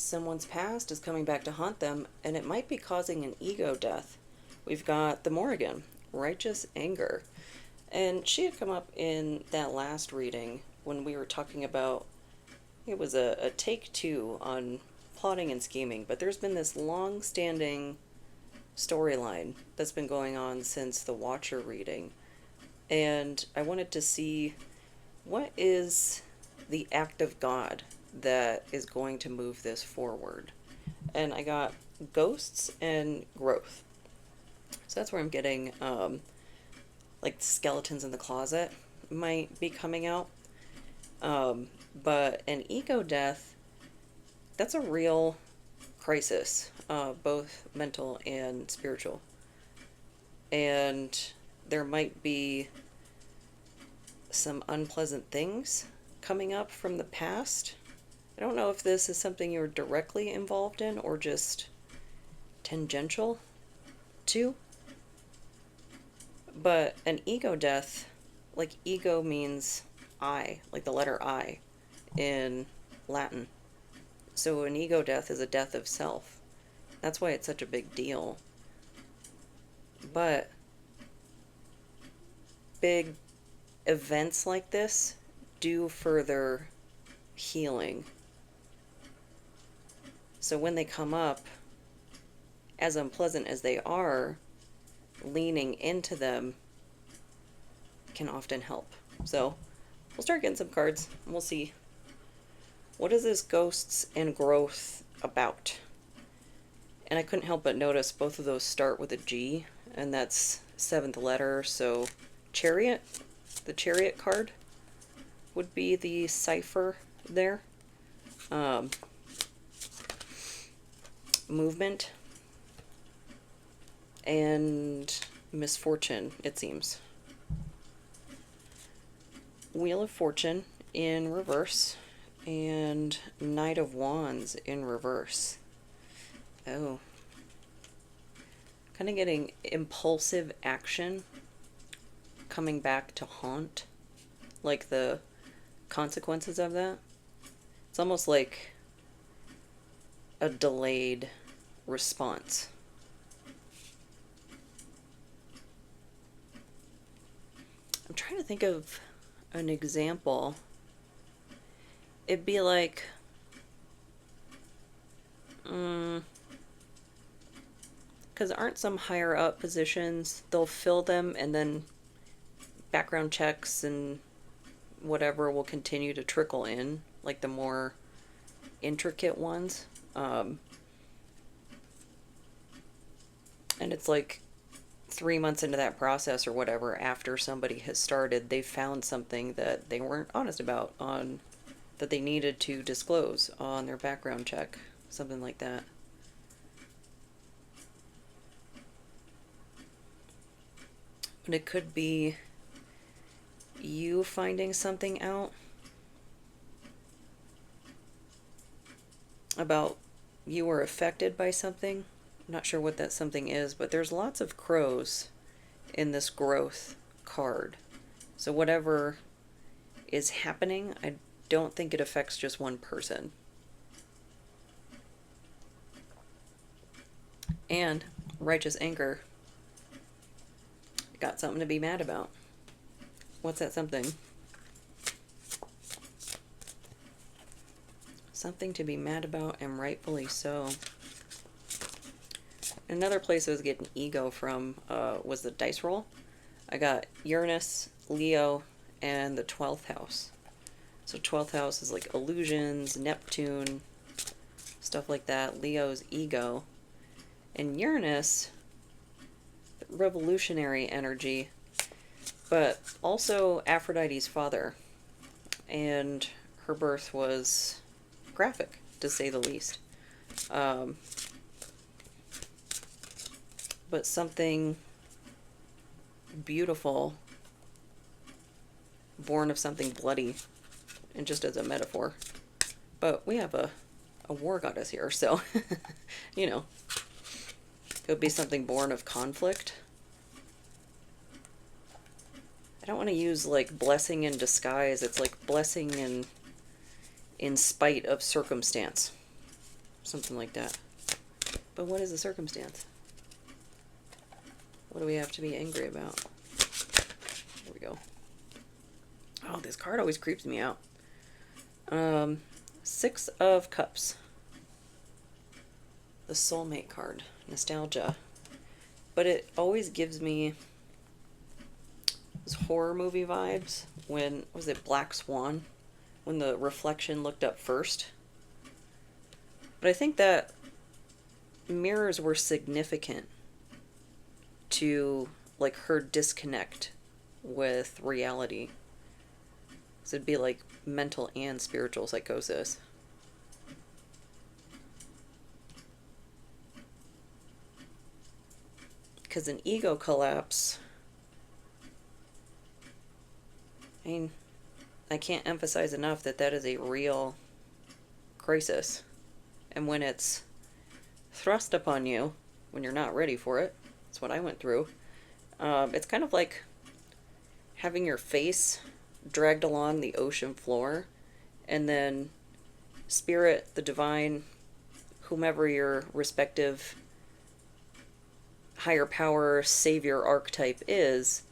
someone's past is coming back to haunt them, and it might be causing an ego death. We've got the Morrigan, righteous anger. And she had come up in that last reading when we were talking about, it was a take two on plotting and scheming, but there's been this long standing storyline that's been going on since the Watcher reading. And I wanted to see what is the act of God that is going to move this forward. And I got ghosts and growth. So that's where I'm getting, like skeletons in the closet might be coming out. But an ego death, that's a real crisis, both mental and spiritual. And there might be some unpleasant things coming up from the past. I don't know if this is something you're directly involved in or just tangential to. But an ego death, like ego means I, like the letter I in Latin. So an ego death is a death of self. That's why it's such a big deal. But big events like this do further healing. So when they come up, as unpleasant as they are, leaning into them can often help. So we'll start getting some cards and we'll see, what is this ghosts and growth about? And I couldn't help but notice both of those start with a G, and that's seventh letter. So Chariot, the Chariot card would be the cipher there. Movement and misfortune, it seems. Wheel of Fortune in reverse and Knight of Wands in reverse. Oh. Kind of getting impulsive action coming back to haunt. Like the consequences of that. It's almost like a delayed response. I'm trying to think of an example. It'd be like, because aren't some higher up positions, they'll fill them and then background checks and whatever will continue to trickle in, like the more intricate ones. And it's like 3 months into that process or whatever, after somebody has started, they found something that they weren't honest about on, that they needed to disclose on their background check, something like that. But it could be you finding something out about you were affected by something. I'm not sure what that something is, but there's lots of crows in this growth card. So whatever is happening, I don't think it affects just one person. And righteous anger. Got something to be mad about. What's that something? Something to be mad about, and rightfully so. Another place I was getting ego from was the dice roll. I got Uranus, Leo, and the 12th house. So 12th house is like illusions, Neptune, stuff like that. Leo's ego. And Uranus, revolutionary energy, but also Aphrodite's father. And her birth was graphic, to say the least. But something beautiful, born of something bloody, and just as a metaphor. But we have a war goddess here, so, you know, it would be something born of conflict. I don't want to use, like, blessing in disguise. It's like blessing in spite of circumstance. something like that. But what is the circumstance? What do we have to be angry about? Here we go. Oh, this card always creeps me out. 6 of Cups. The soulmate card. Nostalgia. But it always gives me those horror movie vibes. When, was it Black Swan? When the reflection looked up first. But I think that mirrors were significant to, like, her disconnect with reality. So it'd be like mental and spiritual psychosis. Because an ego collapse, I mean, I can't emphasize enough that that is a real crisis. And when it's thrust upon you, when you're not ready for it, that's what I went through. It's kind of like having your face dragged along the ocean floor, and then spirit, the divine, whomever your respective higher power savior archetype is,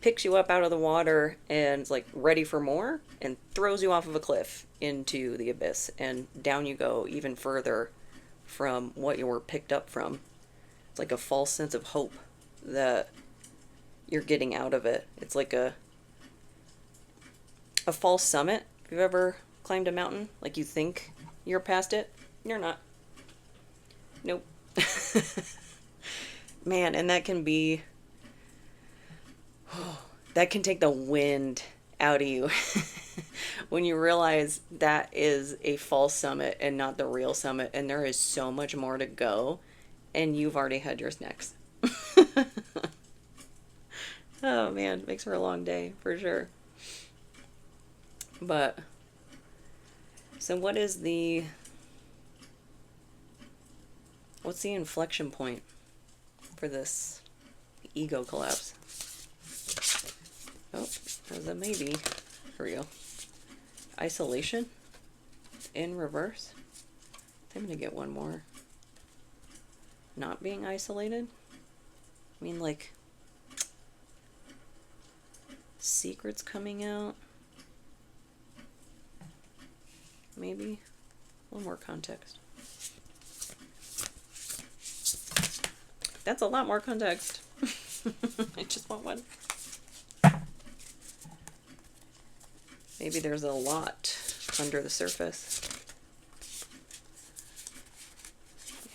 picks you up out of the water and is like ready for more and throws you off of a cliff into the abyss, and down you go even further from what you were picked up from. It's like a false sense of hope that you're getting out of it. It's like a false summit. If you've ever climbed a mountain, like you think you're past it, you're not. Nope. Man, and that can be, that can take the wind out of you when you realize that is a false summit and not the real summit, and there is so much more to go, and you've already had your snacks. Oh man, makes for a long day for sure. But so what's the inflection point for this ego collapse? Oh, there's a maybe. Here we go. Isolation in reverse. I'm gonna get one more. Not being isolated. I mean, like, secrets coming out. Maybe a little more context. That's a lot more context. I just want one. Maybe there's a lot under the surface.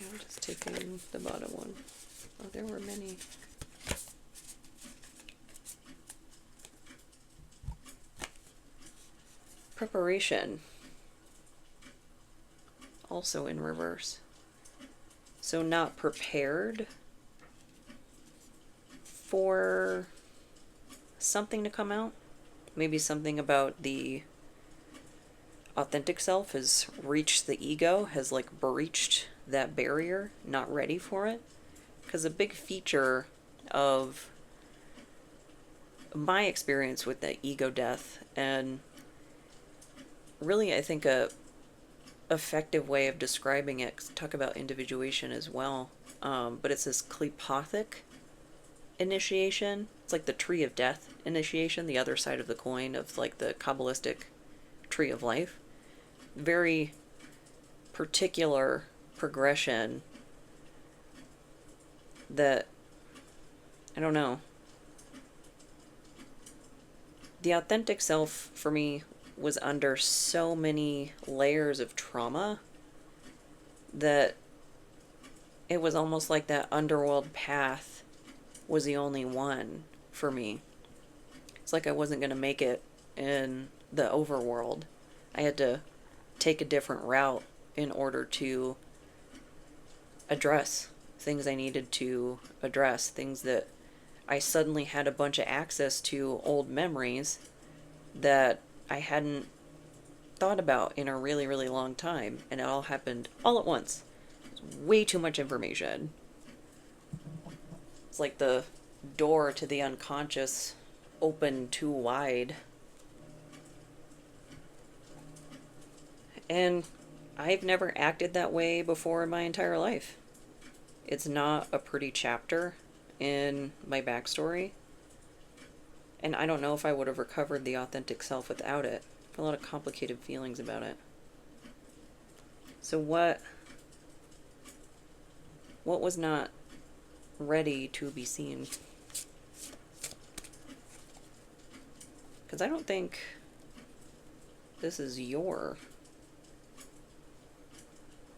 Yeah, I'm just taking the bottom one. Oh, there were many. Preparation. Also in reverse. So not prepared for something to come out. Maybe something about the authentic self has reached the ego, has like breached that barrier, not ready for it. Because a big feature of my experience with the ego death, and really I think a effective way of describing it, 'cause talk about individuation as well, but it's this Qlippothic initiation. It's like the tree of death initiation, the other side of the coin of like the Kabbalistic tree of life. Very particular progression that, I don't know. The authentic self for me was under so many layers of trauma that it was almost like that underworld path was the only one for me. It's like I wasn't going to make it in the overworld. I had to take a different route in order to address things I needed to address, things that I suddenly had a bunch of access to, old memories that I hadn't thought about in a really, really long time, and it all happened all at once. It was way too much information. It's like the door to the unconscious opened too wide. And I've never acted that way before in my entire life. It's not a pretty chapter in my backstory. And I don't know if I would have recovered the authentic self without it. I have a lot of complicated feelings about it. So what was not ready to be seen? Because I don't think this is your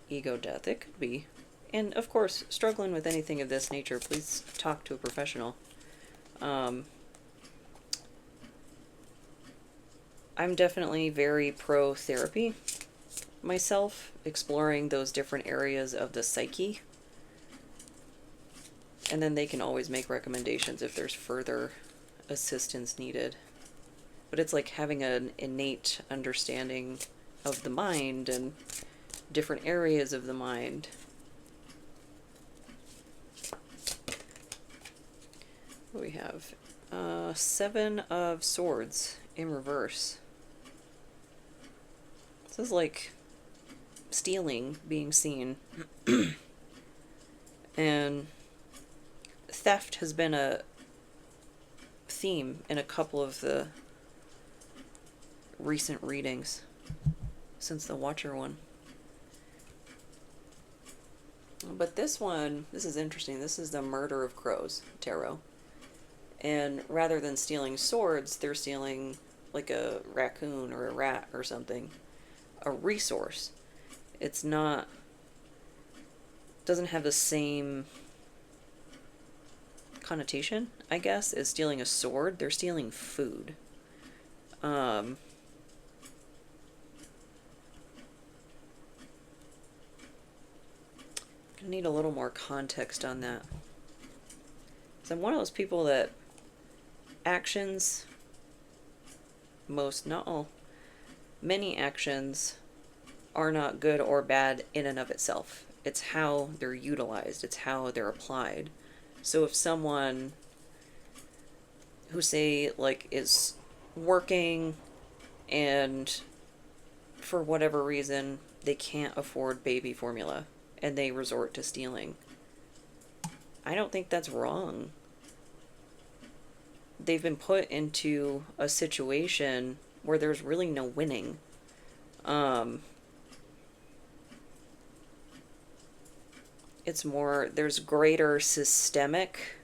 ego death. It could be. And of course, struggling with anything of this nature, please talk to a professional. I'm definitely very pro therapy myself, exploring those different areas of the psyche. And then they can always make recommendations if there's further assistance needed. But it's like having an innate understanding of the mind and different areas of the mind. What do we have? 7 of Swords in reverse. This is like stealing being seen. And theft has been a theme in a couple of the recent readings since the Watcher one. But this one, this is interesting. This is the Murder of Crows tarot. And rather than stealing swords, they're stealing like a raccoon or a rat or something. A resource. It's not, doesn't have the same connotation, I guess, as stealing a sword. They're stealing food. Gonna need a little more context on that. So I'm one of those people that actions, not all, many actions are not good or bad in and of itself. It's how they're utilized. It's how they're applied. So if someone who, say, like, is working and for whatever reason they can't afford baby formula and they resort to stealing, I don't think that's wrong. They've been put into a situation where there's really no winning. It's more, there's greater systemic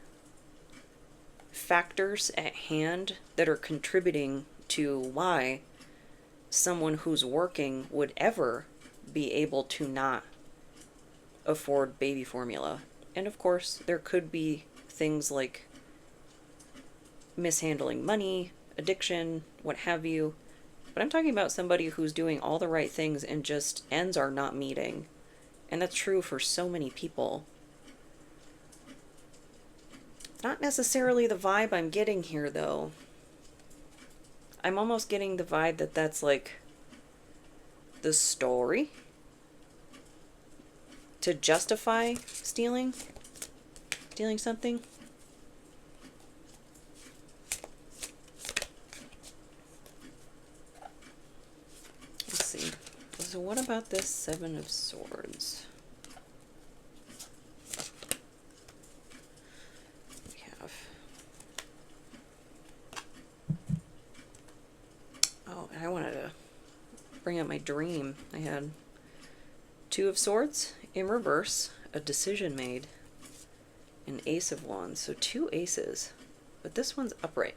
factors at hand that are contributing to why someone who's working would ever be able to not afford baby formula. And of course, there could be things like mishandling money, addiction, what have you. But I'm talking about somebody who's doing all the right things and just ends are not meeting. And that's true for so many people. Not necessarily the vibe I'm getting here, though. I'm almost getting the vibe that that's like the story to justify stealing something. Let's see. So what about this 7 of Swords? We have... Oh, and I wanted to bring up my dream. I had 2 of Swords in reverse, a decision made, an Ace of Wands. So 2 aces, but this one's upright.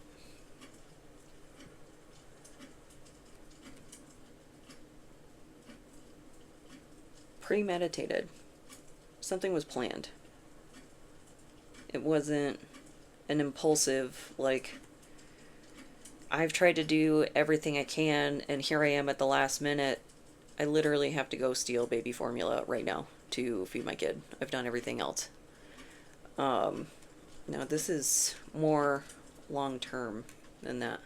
Premeditated. Something was planned. It wasn't an impulsive, like, I've tried to do everything I can and here I am at the last minute. I literally have to go steal baby formula right now to feed my kid. I've done everything else. No, this is more long-term than that.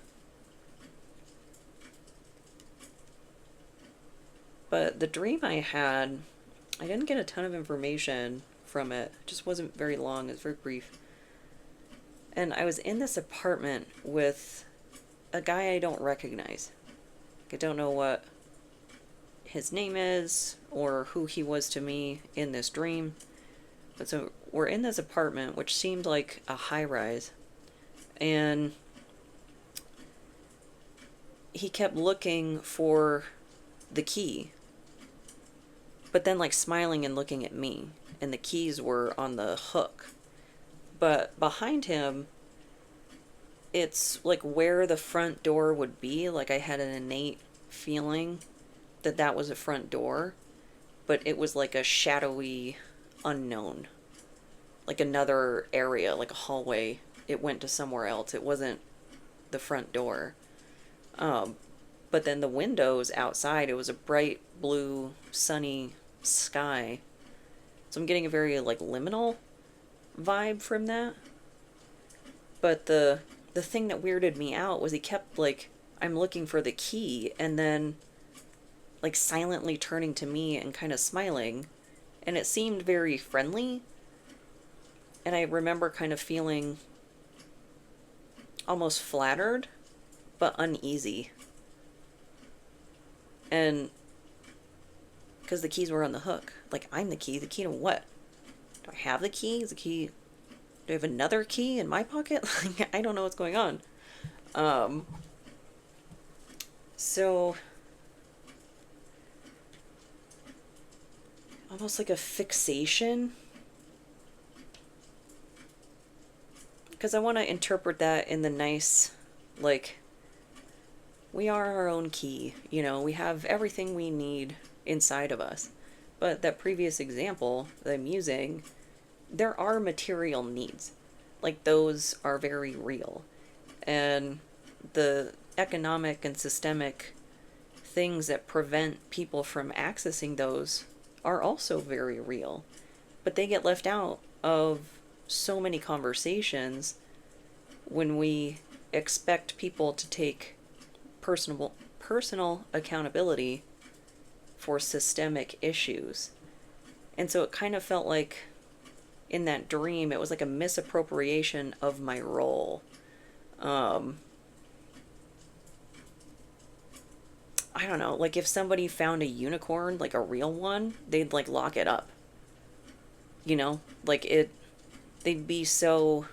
But the dream I had, I didn't get a ton of information from it. It just wasn't very long. It was very brief. And I was in this apartment with a guy I don't recognize. I don't know what his name is or who he was to me in this dream. But so we're in this apartment, which seemed like a high rise, and he kept looking for the key, but then like smiling and looking at me, and the keys were on the hook. But behind him, it's like where the front door would be. Like I had an innate feeling that that was a front door, but it was like a shadowy unknown, like another area, like a hallway. It went to somewhere else. It wasn't the front door. But then the windows outside, it was a bright blue, sunny sky. So I'm getting a very like liminal vibe from that. But the thing that weirded me out was he kept like, I'm looking for the key, and then like silently turning to me and kind of smiling, and it seemed very friendly. And I remember kind of feeling almost flattered but uneasy. And because the keys were on the hook. Like, I'm the key. The key to what? Do I have the key? Is the key... Do I have another key in my pocket? Like, I don't know what's going on. So... almost like a fixation. Because I want to interpret that in the nice, like... we are our own key, you know, we have everything we need inside of us. But that previous example that I'm using, there are material needs. Like, those are very real. And the economic and systemic things that prevent people from accessing those are also very real. But they get left out of so many conversations when we expect people to take personal accountability for systemic issues. And so it kind of felt like in that dream it was like a misappropriation of my role. I don't know, like if somebody found a unicorn, like a real one, they'd like lock it up, you know, like they'd be so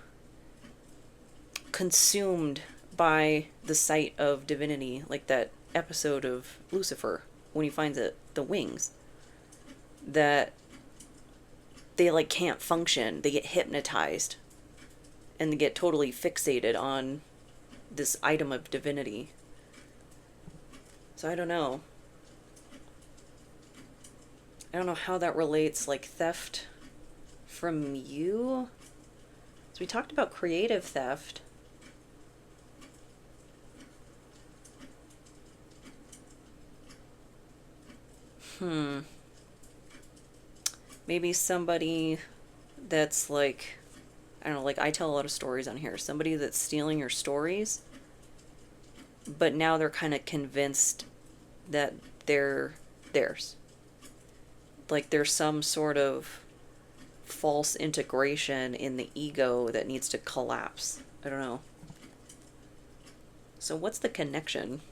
consumed by the sight of divinity, like that episode of Lucifer when he finds the wings, that they like can't function. They get hypnotized and they get totally fixated on this item of divinity. So I don't know. I don't know how that relates, like theft from you. So we talked about creative theft. Maybe somebody that's like, I don't know, like I tell a lot of stories on here. Somebody that's stealing your stories, but now they're kind of convinced that they're theirs. Like there's some sort of false integration in the ego that needs to collapse. I don't know. So what's the connection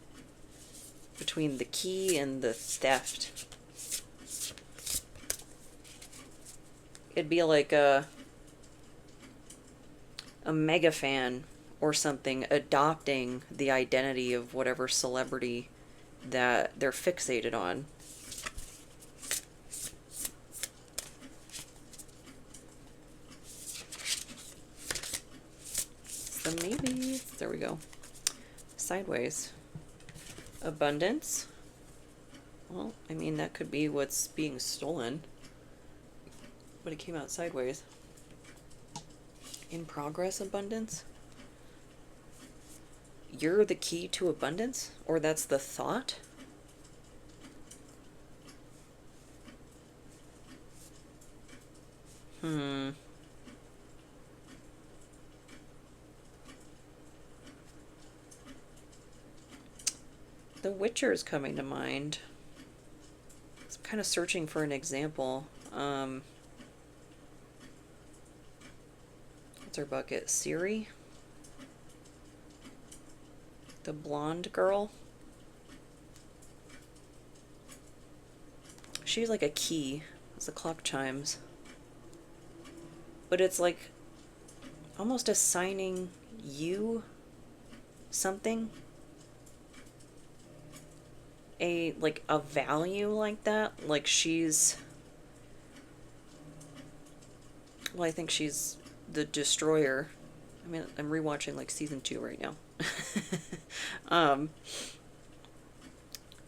between the key and the theft? It'd be like a mega fan or something adopting the identity of whatever celebrity that they're fixated on. So maybe, there we go. Sideways. Abundance. Well, I mean, that could be what's being stolen. But it came out sideways. In progress abundance? You're the key to abundance? Or that's the thought? The Witcher's coming to mind. I'm kind of searching for an example. What's her bucket? Ciri? The blonde girl? she's like a key as the clock chimes. But it's like almost assigning you something, a value like that. Like she's, well, I think she's the destroyer. I mean, I'm rewatching like season 2 right now.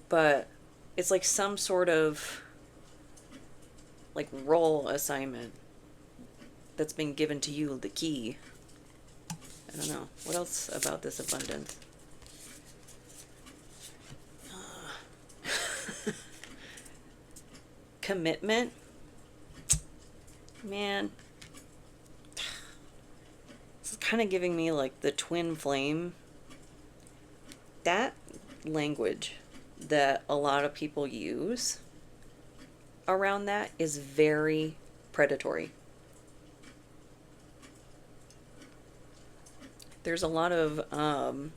But it's like some sort of like role assignment that's been given to you, the key. I don't know. What else about this abundance? Commitment. Man. This is kind of giving me like the twin flame. That language that a lot of people use around that is very predatory. There's a lot of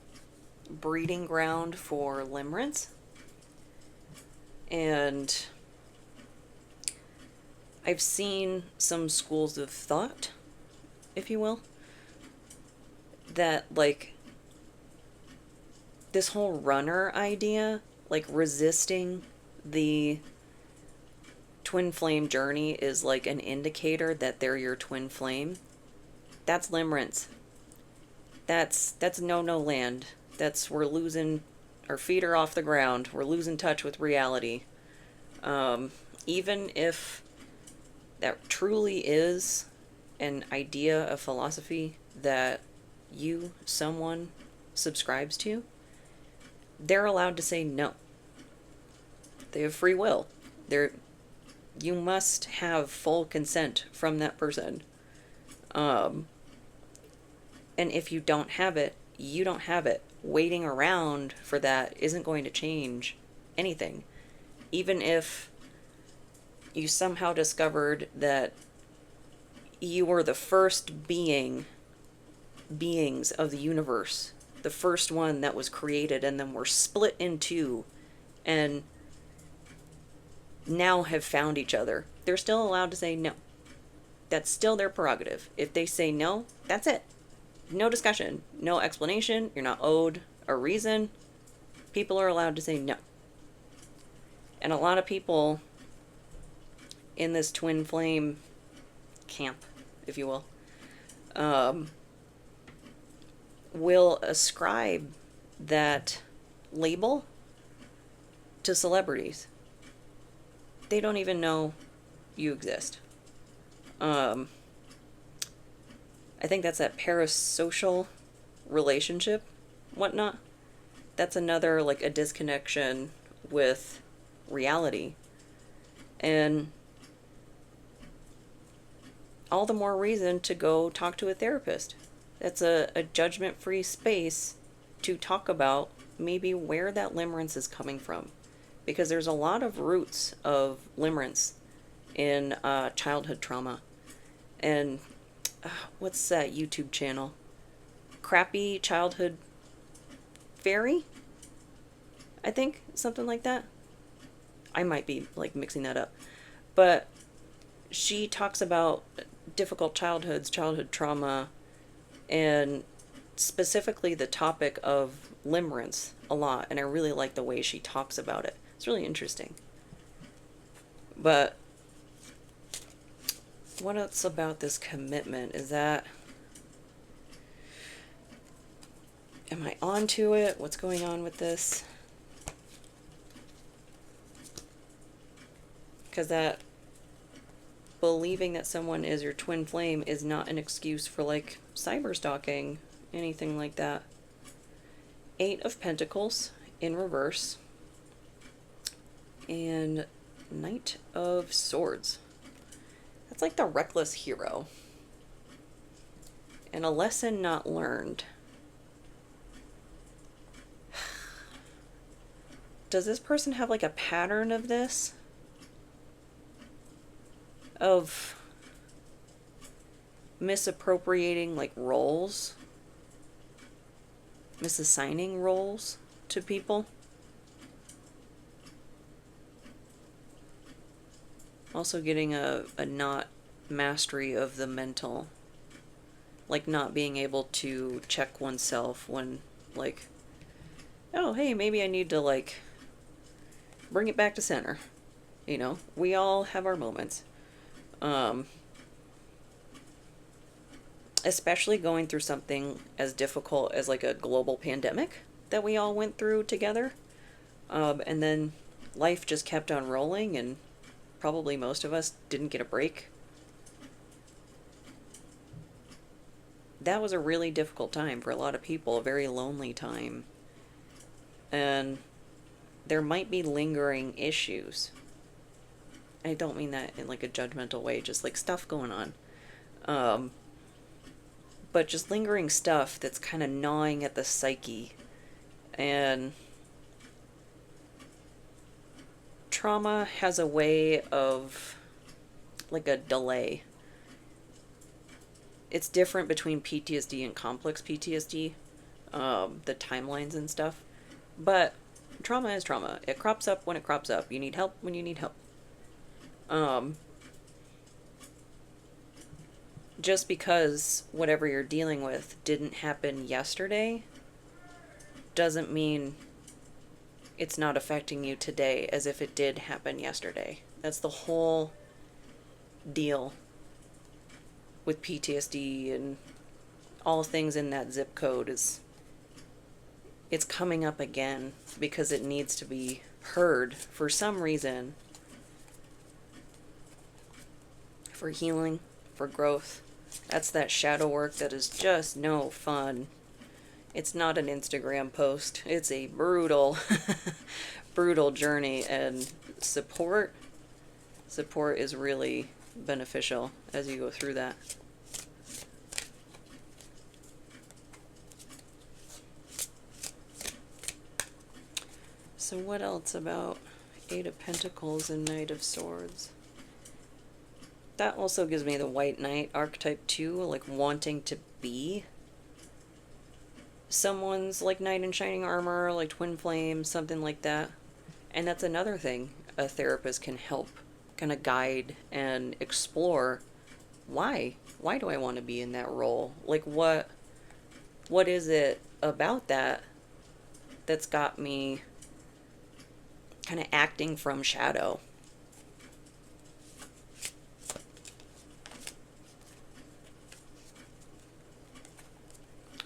breeding ground for limerence, and I've seen some schools of thought, if you will, that like this whole runner idea, like resisting the twin flame journey is like an indicator that they're your twin flame. That's limerence. That's no land. That's, we're losing, our feet are off the ground. We're losing touch with reality. Even if that truly is an idea, a philosophy that you, someone, subscribes to, they're allowed to say no. They have free will. You must have full consent from that person. And if you don't have it, you don't have it. Waiting around for that isn't going to change anything. Even if you somehow discovered that you were the first beings of the universe, the first one that was created, and then were split in two and now have found each other, they're still allowed to say no. That's still their prerogative. If they say no, that's it. No discussion, no explanation. You're not owed a reason. People are allowed to say no. And a lot of people in this twin flame camp, if you will ascribe that label to celebrities. They don't even know you exist. I think that's that parasocial relationship, whatnot. That's another, like, a disconnection with reality. And all the more reason to go talk to a therapist. That's a judgment-free space to talk about maybe where that limerence is coming from. Because there's a lot of roots of limerence in childhood trauma. And what's that YouTube channel? Crappy Childhood Fairy? I think, something like that. I might be like mixing that up. But she talks about difficult childhoods, childhood trauma, and specifically the topic of limerence a lot. And I really like the way she talks about it. It's really interesting. But what else about this commitment? Is that, am I onto it? What's going on with this? Because that believing that someone is your twin flame is not an excuse for, like, cyber stalking, anything like that. 8 of Pentacles in reverse. And Knight of Swords. That's like the reckless hero. And a lesson not learned. Does this person have like a pattern of this? Of misappropriating like roles? Misassigning roles to people? Also getting a not mastery of the mental, like not being able to check oneself when, like, oh, hey, maybe I need to, like, bring it back to center. You know, we all have our moments. Um, Especially going through something as difficult as, like, a global pandemic that we all went through together. And then life just kept on rolling, and probably most of us didn't get a break. That was a really difficult time for a lot of people, a very lonely time. And there might be lingering issues. I don't mean that in, like, a judgmental way, just like stuff going on. Um, but just lingering stuff that's kind of gnawing at the psyche. And trauma has a way of, like, a delay. It's different between PTSD and complex PTSD, the timelines and stuff. But trauma is trauma. It crops up when it crops up. You need help when you need help. Um, just because whatever you're dealing with didn't happen yesterday doesn't mean it's not affecting you today as if it did happen yesterday. That's the whole deal with PTSD and all things in that zip code. Is it's coming up again because it needs to be heard for some reason, for healing, for growth. That's that shadow work that is just no fun. It's not an Instagram post. It's a brutal, brutal journey, and support is really beneficial as you go through that. So what else about Eight of Pentacles and Knight of Swords? That also gives me the White Knight archetype too, like wanting to be someone's, like, knight in shining armor, like twin flame, something like that. And that's another thing a therapist can help kind of guide and explore. Why do I want to be in that role? Like, what is it about that that's got me kind of acting from shadow?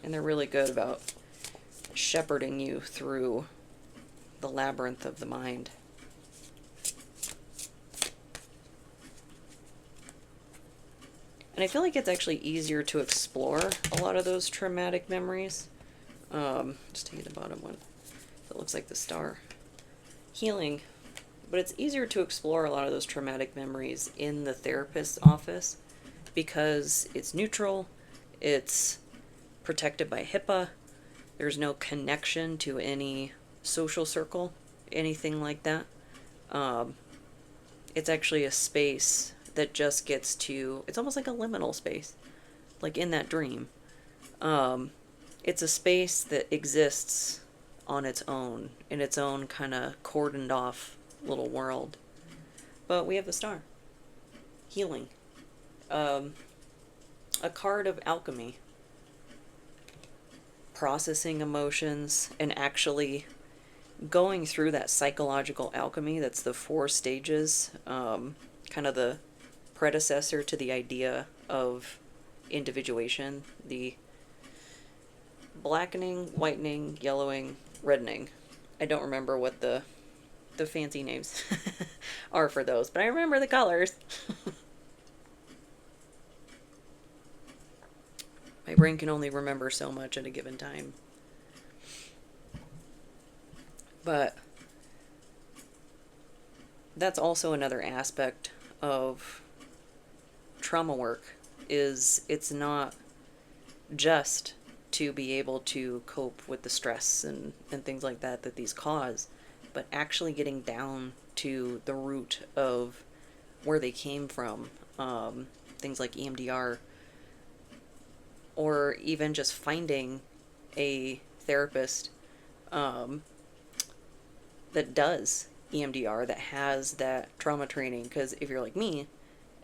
And they're really good about shepherding you through the labyrinth of the mind. And I feel like it's actually easier to explore a lot of those traumatic memories. Just taking the bottom one. That looks like the star. Healing. But it's easier to explore a lot of those traumatic memories in the therapist's office because it's neutral, it's protected by HIPAA, there's no connection to any social circle, anything like that. It's actually a space that just gets to, it's almost like a liminal space, like in that dream. It's a space that exists on its own, in its own kind of cordoned off little world. But we have the star. Healing. A card of alchemy. Processing emotions and actually going through that psychological alchemy. That's the 4 stages, kind of the predecessor to the idea of individuation. The blackening, whitening, yellowing, reddening. I don't remember what the fancy names are for those, but I remember the colors. My brain can only remember so much at a given time. But that's also another aspect of trauma work, is it's not just to be able to cope with the stress and things like that these cause, but actually getting down to the root of where they came from. Things like EMDR, or even just finding a therapist that does EMDR that has that trauma training. Because if you're like me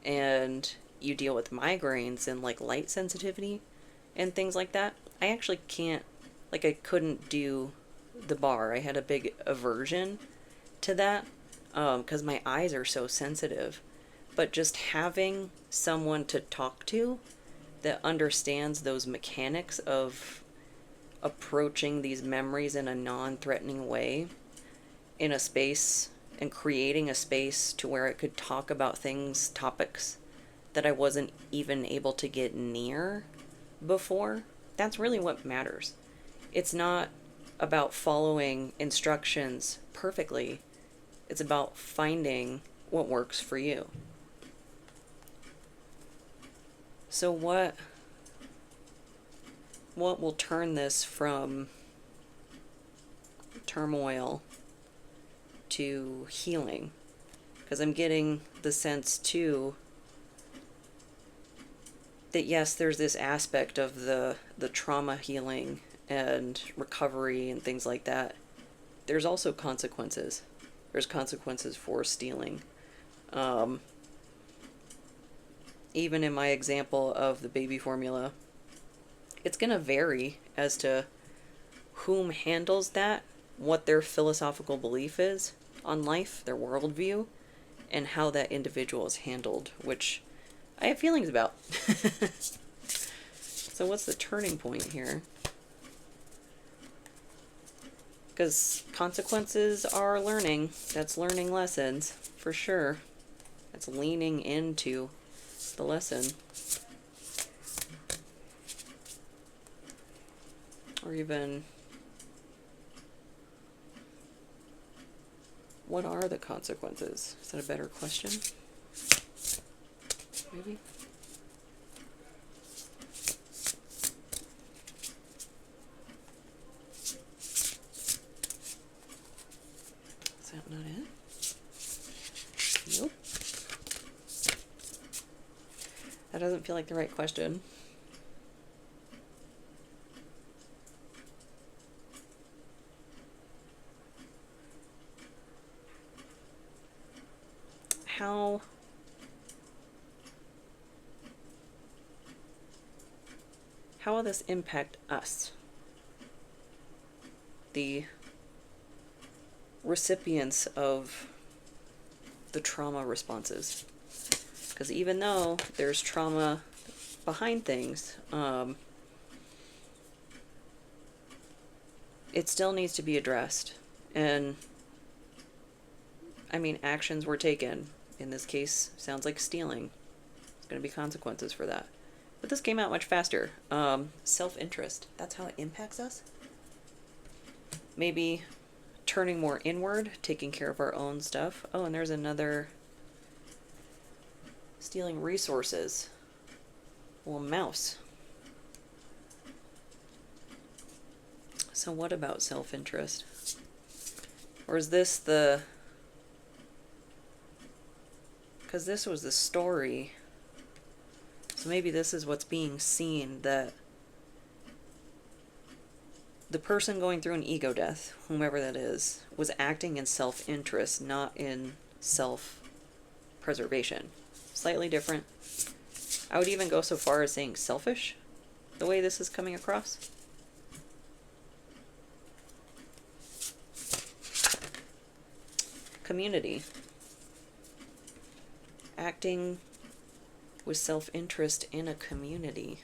and you deal with migraines and like light sensitivity and things like that, I actually can't, like, I couldn't do the bar. I had a big aversion to that because my eyes are so sensitive. But just having someone to talk to that understands those mechanics of approaching these memories in a non-threatening way in a space, and creating a space to where I could talk about things, topics that I wasn't even able to get near before, that's really what matters. It's not about following instructions perfectly. It's about finding what works for you. So what will turn this from turmoil to healing? Because I'm getting the sense too that yes, there's this aspect of the trauma healing and recovery and things like that. There's also consequences. There's consequences for stealing. Even in my example of the baby formula, it's going to vary as to whom handles that, what their philosophical belief is on life, their worldview, and how that individual is handled, which I have feelings about. So what's the turning point here? Because consequences are learning. That's learning lessons, for sure. That's leaning into the lesson. Or even, what are the consequences? Is that a better question? Maybe? Is that not it? Nope. That doesn't feel like the right question. How will this impact us, the recipients of the trauma responses? Because even though there's trauma behind things, it still needs to be addressed. And I mean, actions were taken. In this case, sounds like stealing. There's going to be consequences for that. But this came out much faster. Self-interest. That's how it impacts us? Maybe turning more inward, taking care of our own stuff. Oh, and there's another. Stealing resources. Well, mouse. So what about self-interest? Or is this the... Because this was the story. So maybe this is what's being seen, that the person going through an ego death, whomever that is, was acting in self-interest, not in self-preservation. Slightly different. I would even go so far as saying selfish, the way this is coming across. Community. Acting with self-interest in a community.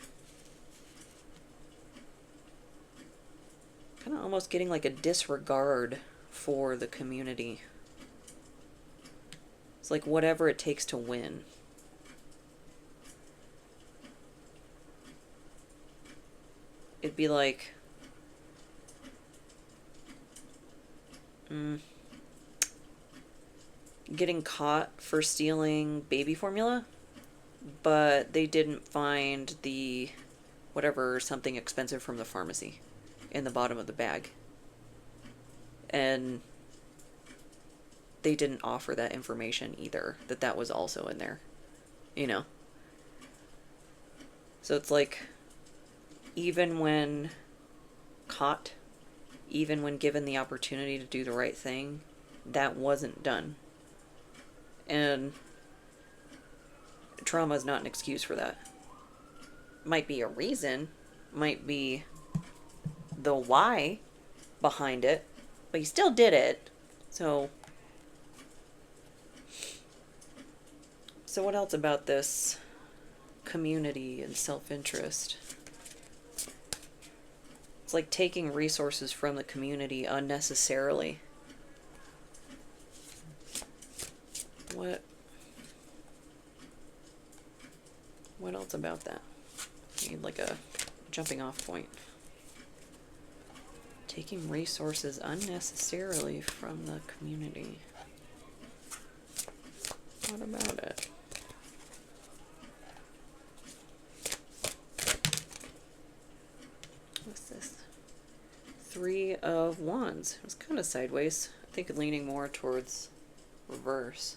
Kind of almost getting like a disregard for the community. It's like whatever it takes to win. It'd be like... getting caught for stealing baby formula, but they didn't find the whatever, something expensive from the pharmacy in the bottom of the bag. And they didn't offer that information either, that was also in there, you know? So it's like, even when caught, even when given the opportunity to do the right thing, that wasn't done. And trauma is not an excuse for that. Might be a reason, might be the why behind it, but you still did it. So what else about this community and self-interest? It's like taking resources from the community unnecessarily. What else about that? I need like a jumping off point. Taking resources unnecessarily from the community. What about it? What's this? 3 of Wands. It was kind of sideways. I think leaning more towards reverse.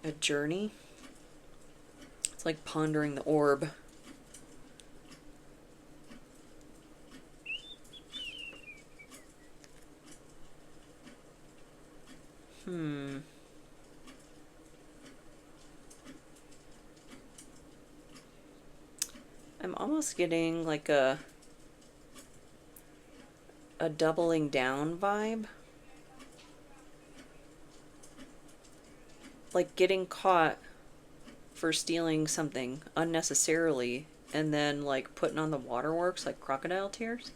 A journey. It's like pondering the orb. I'm almost getting like a doubling down vibe. Like getting caught for stealing something unnecessarily and then like putting on the waterworks like crocodile tears.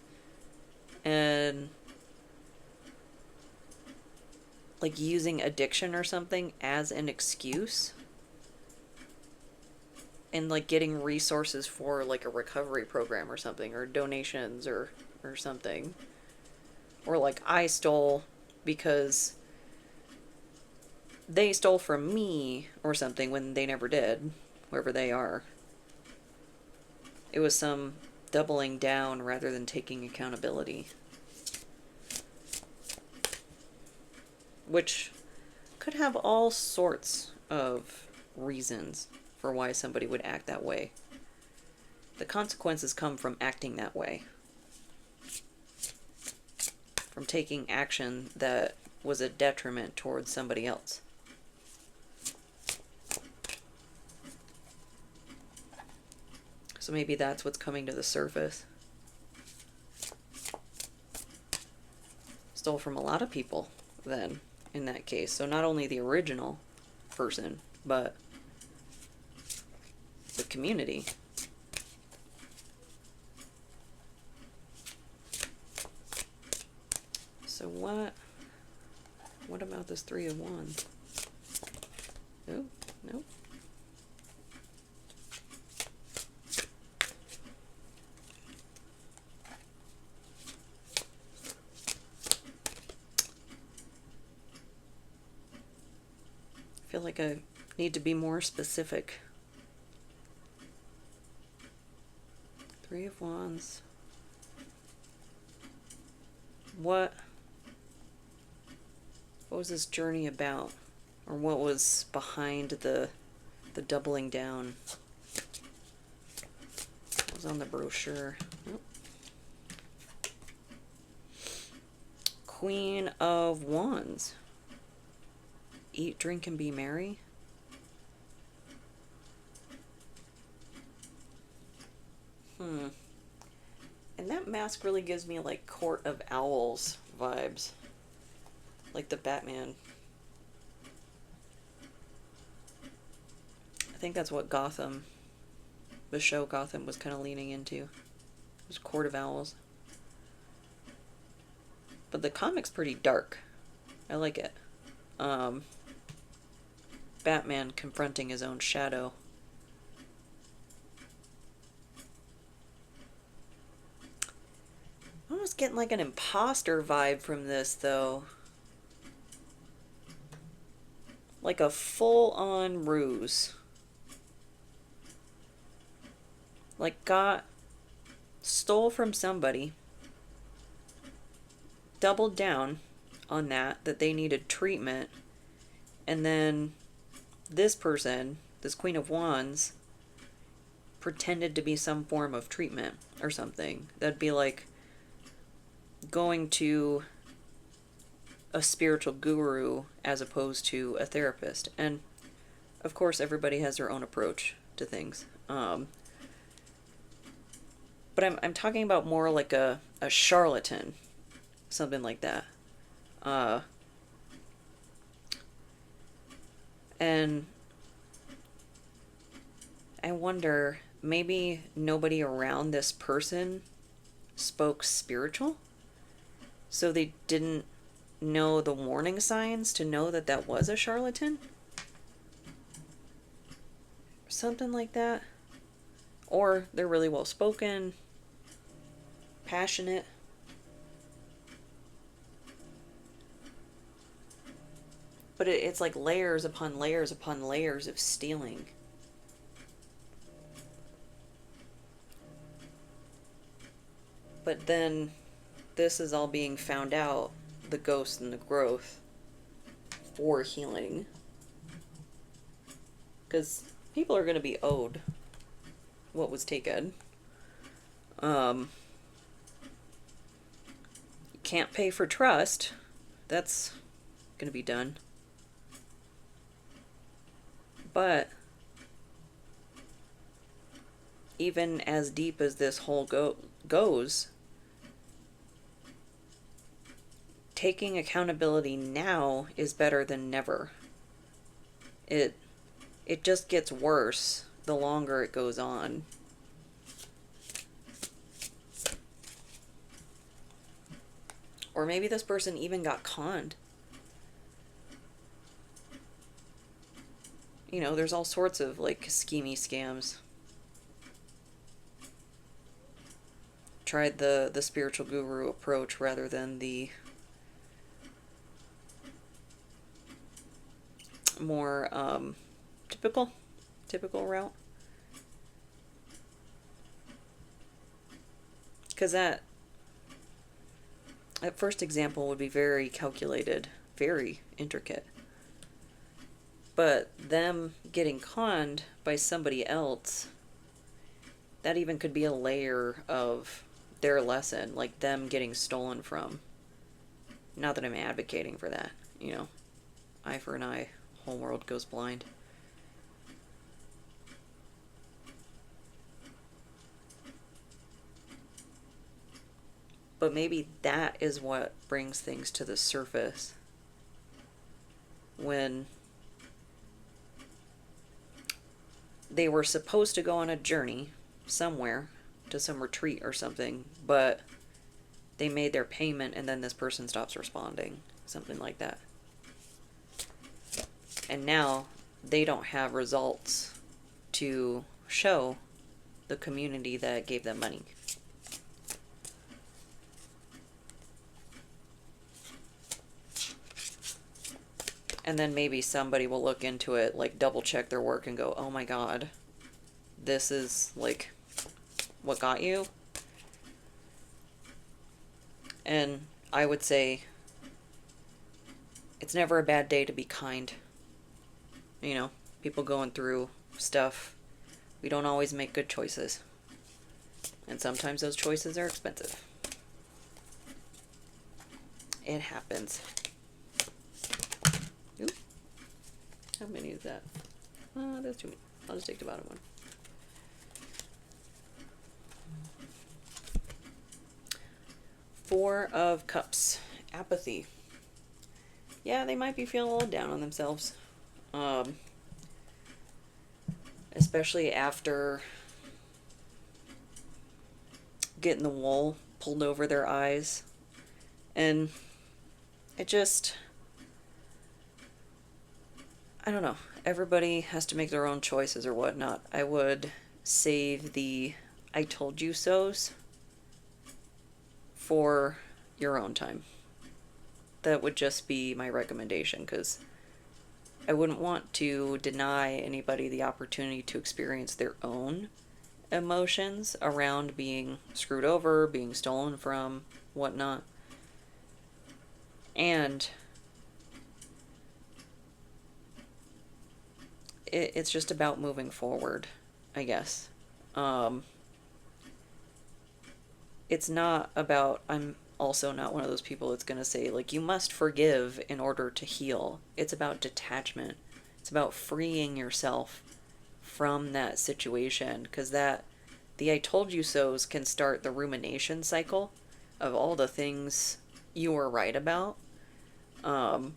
And like using addiction or something as an excuse. And like getting resources for like a recovery program or something, or donations or something. Or like I stole because they stole from me or something when they never did, wherever they are. It was some doubling down rather than taking accountability. Which could have all sorts of reasons for why somebody would act that way. The consequences come from acting that way. From taking action that was a detriment towards somebody else. So maybe that's what's coming to the surface. Stole from a lot of people then, in that case. So not only the original person, but the community. So what about this 3 of Wands? Oh, nope. I feel like I need to be more specific. 3 of Wands. What was this journey about? Or what was behind the doubling down? It was on the brochure. Nope. Queen of Wands. Eat, drink, and be merry. And that mask really gives me like Court of Owls vibes. Like the Batman. I think that's what Gotham, the show Gotham, was kind of leaning into. It was Court of Owls. But the comic's pretty dark. I like it. Batman confronting his own shadow. I'm almost getting like an imposter vibe from this, though. Like a full-on ruse. Like stole from somebody, doubled down on that they needed treatment, and then this person, this Queen of Wands, pretended to be some form of treatment or something. That'd be like going to a spiritual guru as opposed to a therapist. And of course, everybody has their own approach to things. But I'm talking about more like a charlatan, something like that. And I wonder, maybe nobody around this person spoke spiritual, so they didn't know the warning signs to know that that was a charlatan? Something like that. Or they're really well spoken, passionate. But it's like layers upon layers upon layers of stealing. But then this is all being found out, the ghost and the growth, for healing. Because people are going to be owed what was taken. You can't pay for trust. That's going to be done. But even as deep as this whole goes, taking accountability now is better than never. It just gets worse the longer it goes on. Or maybe this person even got conned. You know, there's all sorts of like schemy scams. Tried the spiritual guru approach rather than the more typical route. Because that first example would be very calculated, very intricate. But them getting conned by somebody else, that even could be a layer of their lesson, like them getting stolen from. Not that I'm advocating for that, you know. Eye for an eye, whole world goes blind. But maybe that is what brings things to the surface. When they were supposed to go on a journey somewhere, to some retreat or something, but they made their payment and then this person stops responding. Something like that. And now they don't have results to show the community that gave them money. And then maybe somebody will look into it, like double check their work and go, oh my god, this is like what got you? And I would say it's never a bad day to be kind. You know, people going through stuff. We don't always make good choices. And sometimes those choices are expensive. It happens. Ooh. How many is that? That's too many. I'll just take the bottom one. Four of Cups. Apathy. Yeah, they might be feeling a little down on themselves. Especially after getting the wool pulled over their eyes. And it just, I don't know. Everybody has to make their own choices or whatnot. I would save the I told you so's for your own time. That would just be my recommendation, because I wouldn't want to deny anybody the opportunity to experience their own emotions around being screwed over, being stolen from, whatnot. And it's just about moving forward, I guess. It's not about, I'm also not one of those people that's going to say, like, you must forgive in order to heal. It's about detachment. It's about freeing yourself from that situation, because the I told you so's can start the rumination cycle of all the things you were right about. But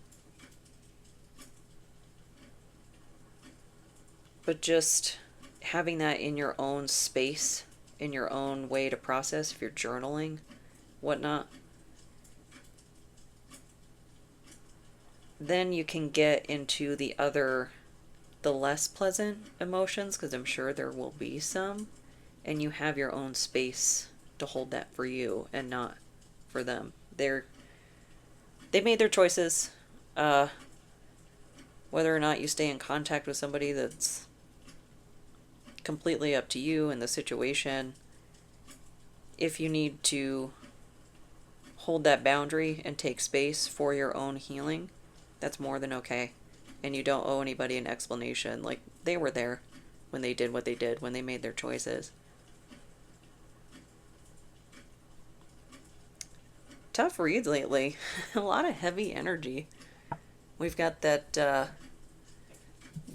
just having that in your own space, in your own way to process, if you're journaling, whatnot, then you can get into the less pleasant emotions, because I'm sure there will be some, and you have your own space to hold that for you and not for them. They made their choices. Whether or not you stay in contact with somebody, that's completely up to you and the situation. If you need to hold that boundary and take space for your own healing, that's more than okay. And you don't owe anybody an explanation. Like, they were there when they did what they did, when they made their choices. Tough reads lately. A lot of heavy energy. We've got that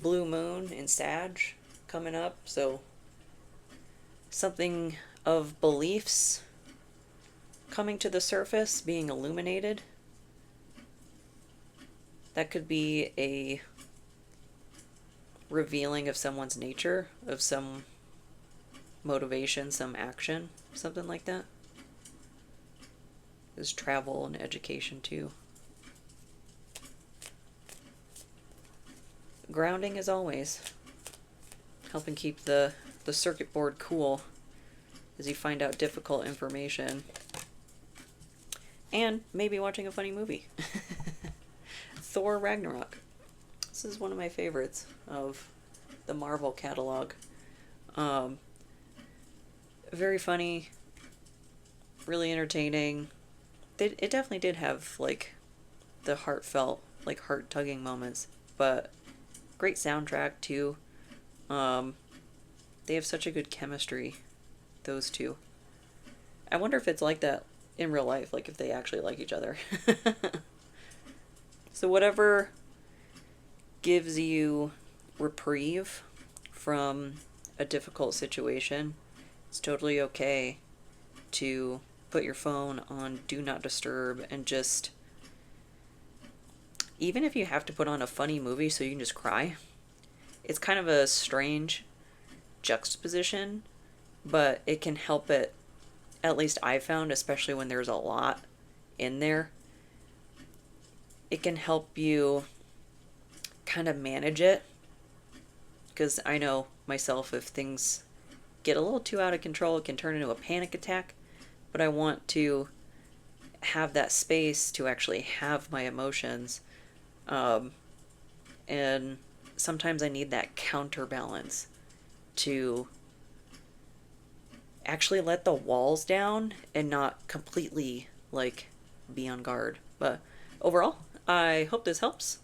blue moon in Sag coming up, so something of beliefs coming to the surface, being illuminated. That could be a revealing of someone's nature, of some motivation, some action, something like that. There's travel and education too. Grounding as always. Helping keep the circuit board cool as you find out difficult information. And maybe watching a funny movie. Thor Ragnarok. This is one of my favorites of the Marvel catalog. Very funny, really entertaining. It definitely did have, like, the heartfelt, like, heart-tugging moments, but great soundtrack too. They have such a good chemistry, those two. I wonder if it's like that in real life, like if they actually like each other. So whatever gives you reprieve from a difficult situation, it's totally okay to put your phone on Do Not Disturb and just, even if you have to put on a funny movie so you can just cry, it's kind of a strange juxtaposition, but it can help it, at least I found, especially when there's a lot in there, it can help you kind of manage it. Because I know myself, if things get a little too out of control, it can turn into a panic attack. But I want to have that space to actually have my emotions. And sometimes I need that counterbalance to actually let the walls down and not completely, like, be on guard. But overall, I hope this helps.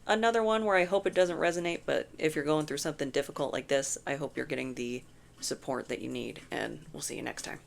Another one where I hope it doesn't resonate, but if you're going through something difficult like this, I hope you're getting the support that you need, and we'll see you next time.